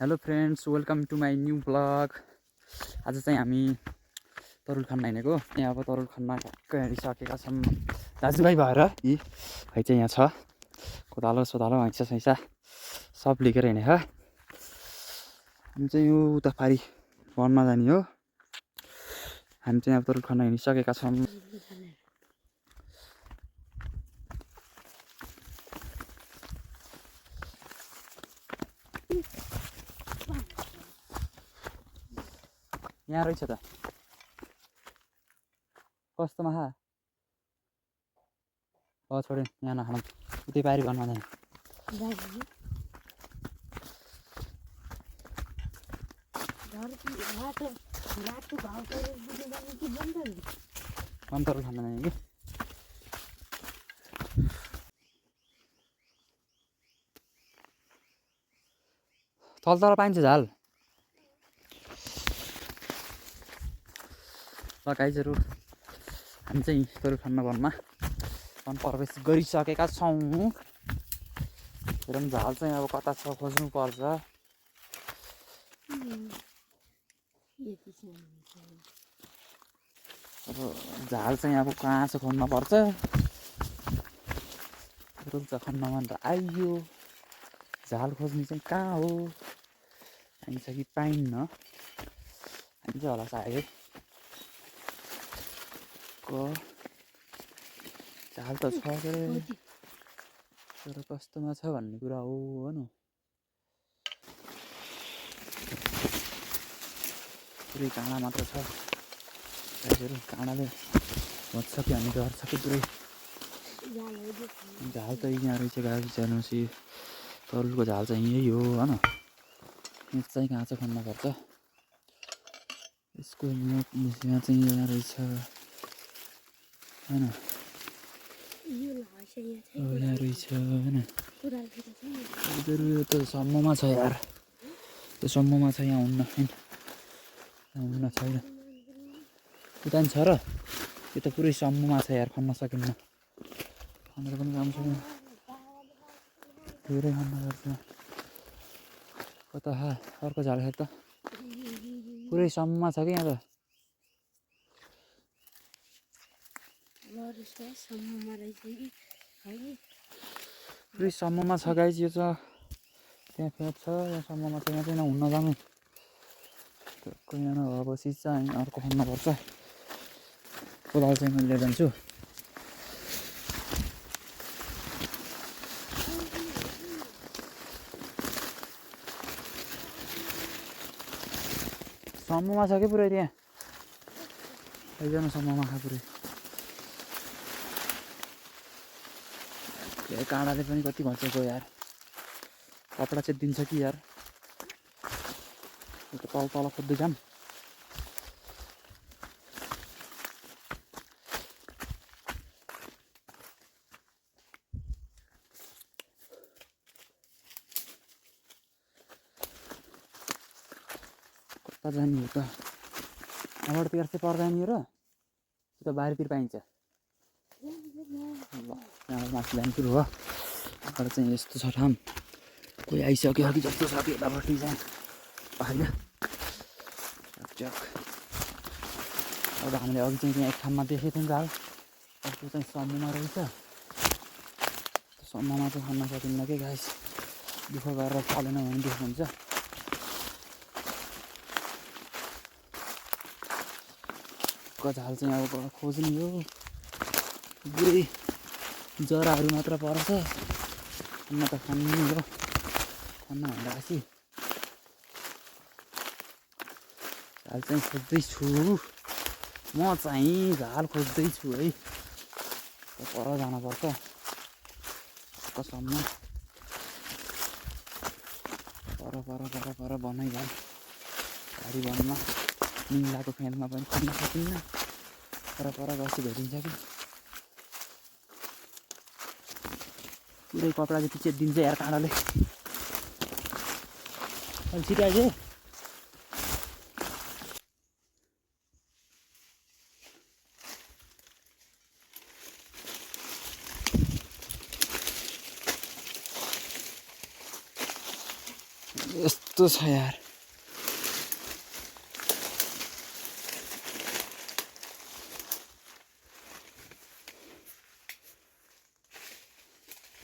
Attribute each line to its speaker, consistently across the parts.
Speaker 1: Hello friends, welcome to my new blog. आज चाहिँ हामी तरुल खन्न हिँडेको। यहाँ अब तरुल खन्न ठ्याक्कै हिँडिसकेका छौँ दाजुभाइ भएर। यी भाइ चाहिँ यहाँ छ, कोदालो सोदालो हैँसा सैँसा सब लिएर हिँडेको। हामी चाहिँ यो उता पारि वनमा जाने हो। हामी चाहिँ अब तरुल खन्न हिँडिसकेका छौँ। यहाँ रहेछ त कस्तो माछा छोड्यो यहाँ नखानु, उतै पारि वनमा जाने। वन तरुल खन्न जाने कि तल तल पाइन्छ झाल। ल गाइजहरू, हामी चाहिँ तरुल खन्न वनमा प्रवेश गरिसकेका छौँ। हेरौँ झाल चाहिँ अब कता छ, खोज्नु पर्छ। अब झाल चाहिँ अब कहाँ छ खोज्नु पर्छ। रोक्छ खन्न मन त आइयो, झाल खोज्नु चाहिँ कहाँ हो, पाइन्छ कि पाइन्न। हामी चाहिँ होला सायद झाल त छ के अरे, तर कस्तोमा छ भन्ने कुरा हो न। पुरै काँडा मात्र छ गाइजहरू, काँडाले भन्छ कि हामी डर छ कि पुरै। झाल त यहाँ रहेछ गाइस, हेर्नुहोस् तरुलको झाल चाहिँ यही हो होइन। यहाँ चाहिँ कहाँ चाहिँ खन्नुपर्छ, यसको यहाँ चाहिँ यहाँ रहेछ होइन, यहाँ रहेछ होइन। यो त सम्ममा छ यार, त्यो सम्ममा छ, यहाँ हुन्न होइन, यहाँ हुन्न छैन। उता नि छ र, यो त पुरै सम्ममा छ यार, खन्न सकिन्न। खनेर पनि काम छैन, धेरै खन्न पर्छ। कता अर्को झाल छ त, पुरै सम्ममा छ कि यहाँ त। पुरै सम्ममा छ गाइज, यो छ त्यहाँ फेद छ, यहाँ सम्ममा छ, यहाँ चाहिँ हुन्न जानु। यहाँ नभएपछि चाहिँ अर्को खन्नुपर्छ। कोदाल चाहिँ मैले लिएर जान्छु। सम्ममा छ कि पुरै, त्यहाँ एकजना सम्ममा छ पुरै। त्यो काँडाले पनि कति घचेको यार, कपडा चाहिँ दिन्छ कि यार। यो त तल तल खोज्दै जाम। कता जाने हो त, यहाँबाट तेर्स चाहिँ पर्दैन यो र, यो त बारीतिर पाइन्छ। ल यहाँबाट माथि जानु सुरु हो। यहाँबाट चाहिँ यस्तो छ ठाउँ, कोही आइसक्यो कि जस्तो छ कि यतापट्टि चाहिँ पाइयो। चक अब हामीले अघि चाहिँ त्यहाँ एक ठाउँमा देखेको थियौँ झाल, त्यो चाहिँ सम्ममा रहेछ। सम्ममा चाहिँ खन्न सकिन्न कि गाइस, दुःख गरेर चलेन भने दुःख हुन्छ। झाल चाहिँ अब खोज्ने हो, पुरै जराहरू मात्र पर्छ। खन्न त खन्ने हो, खन्न भन्दाखेरि झाल चाहिँ खोज्दैछु म, चाहिँ झाल खोज्दैछु है। पर जानुपर्छ कसम्म, पर बनाइ झाल भारी वनमा निङ्लाको फेदमा पनि खन्न सकिन्न। पर गसी भेटिन्छ कि पुरै कपडा चाहिँ पछि दिन्छ यार काँडाले। अहिले छिटो आइज। यस्तो छ यार।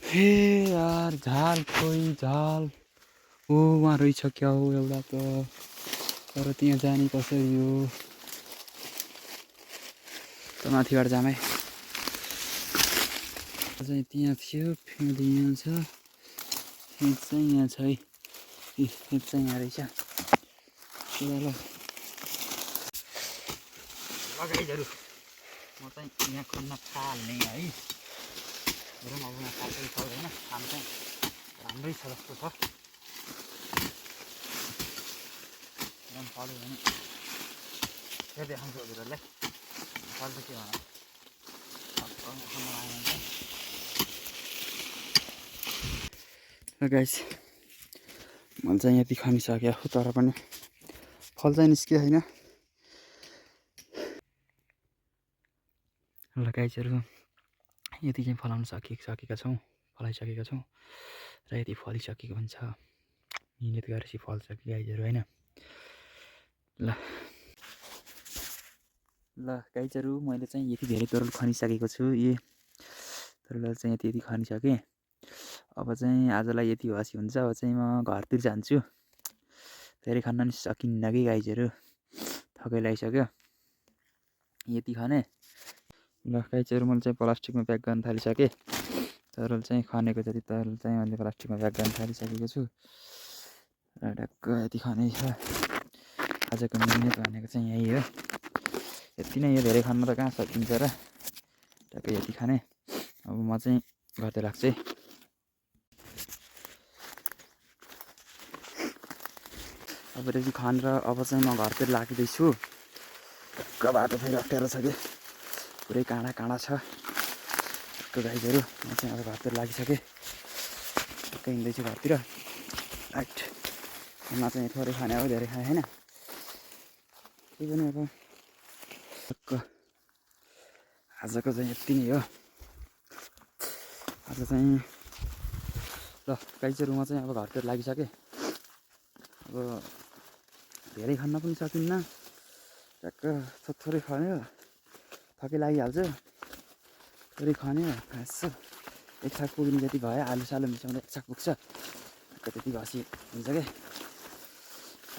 Speaker 1: हे यार झाल खोइ झाल। ओ वहाँ रहेछ क्या हो एउटा त, तर त्यहाँ जाने कसरी हो त, माथिबाट जाम है। चाहिँ त्यहाँ थियो, फेरि यहाँ छ, फेद चाहिँ यहाँ छ है। फेद चाहिँ यहाँ रहेछ। ल गाइजहरू, म चाहिँ यहाँ खन्न थाल्ने है। हेरौँ अब यहाँ खाल्छ कि खाल्दैन, खान चाहिँ राम्रै छ जस्तो छ। फल्यो भने फेरि देखाउँछु हजुरहरूलाई, फल्छ के भन। गाइस मैले चाहिँ यति खनिसकेँ तर पनि फल चाहिँ निस्कियो होइन। ल गाइसहरू, यति चाहिँ फलाउन सकेका छौँ, फलाइसकेका छौँ र यति फलिसकेको हुन्छ। मिहिनेत गरेपछि फल्छ कि गाइजहरू होइन। ल गाइजहरू, मैले चाहिँ यति धेरै तरुल खनिसकेको छु। तरुल चाहिँ यति खनिसकेँ। अब चाहिँ आजलाई यति हसी हुन्छ। अब चाहिँ म घरतिर जान्छु। धेरै खन्न नि सकिन्न कि गाइजहरू, थकै लगाइसक्यो यति खाने। ल गाइजहरू, मैले चाहिँ प्लास्टिकमा प्याक गर्न थालिसकेँ। तरुल चाहिँ खनेको जति तरुल चाहिँ मैले प्लास्टिकमा प्याक गर्न थालिसकेको छु र ढक्क यति खाने छ। आजको मिहिनेत भनेको चाहिँ यही हो। यति नै हो, धेरै खन्न त कहाँ सकिन्छ र, टक्कै यति खाने। अब म चाहिँ घरतिर लाग्छु है। अब यति खानेर अब चाहिँ म घरतिर लाग्दैछु। ढक्क बाटो फेरि अप्ठ्यारो छ कि, पुरै काँडा काँडा छ गाइजहरू। म चाहिँ अब घरतिर लागिसकेँ, टक्कै हिँड्दैछु घरतिर। राइट, म चाहिँ थोरै खाने हो, धेरै खाएँ होइन। त्यही पनि अब टक्क आजको चाहिँ यति नै हो। आज चाहिँ ल गाइजहरू, म चाहिँ अब घरतिर लागिसकेँ। अब धेरै खान पनि सकिन्न, टक्क थोरै खायो, थकै लागिहाल्छ। थोरै खायो, खाँच्छु, एक छाक पुग्ने जति भयो, आलु सालु मिसाउँदा एक छाक पुग्छ, टक्क त्यति भएपछि हुन्छ क्या।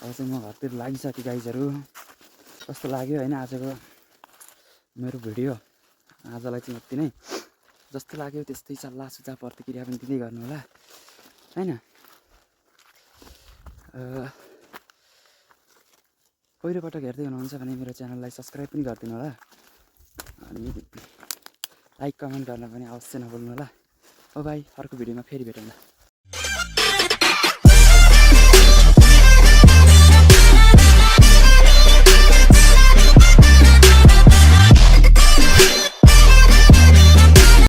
Speaker 1: अब चाहिँ म घरतिर लागिसकेँ गाइजहरू। कस्तो लाग्यो होइन आजको मेरो भिडियो। आजलाई चाहिँ यति नै, जस्तो लाग्यो त्यस्तै सल्लाह सुझाव प्रतिक्रिया पनि दिँदै गर्नु होला होइन। पहिलोपटक हेर्दै हुनुहुन्छ भने मेरो च्यानललाई सब्सक्राइब पनि गरिदिनु होला, अनि लाइक कमेन्ट गर्न पनि अवश्य नभुल्नु होला। ओ भाइ, अर्को भिडियोमा फेरि भेटौँला।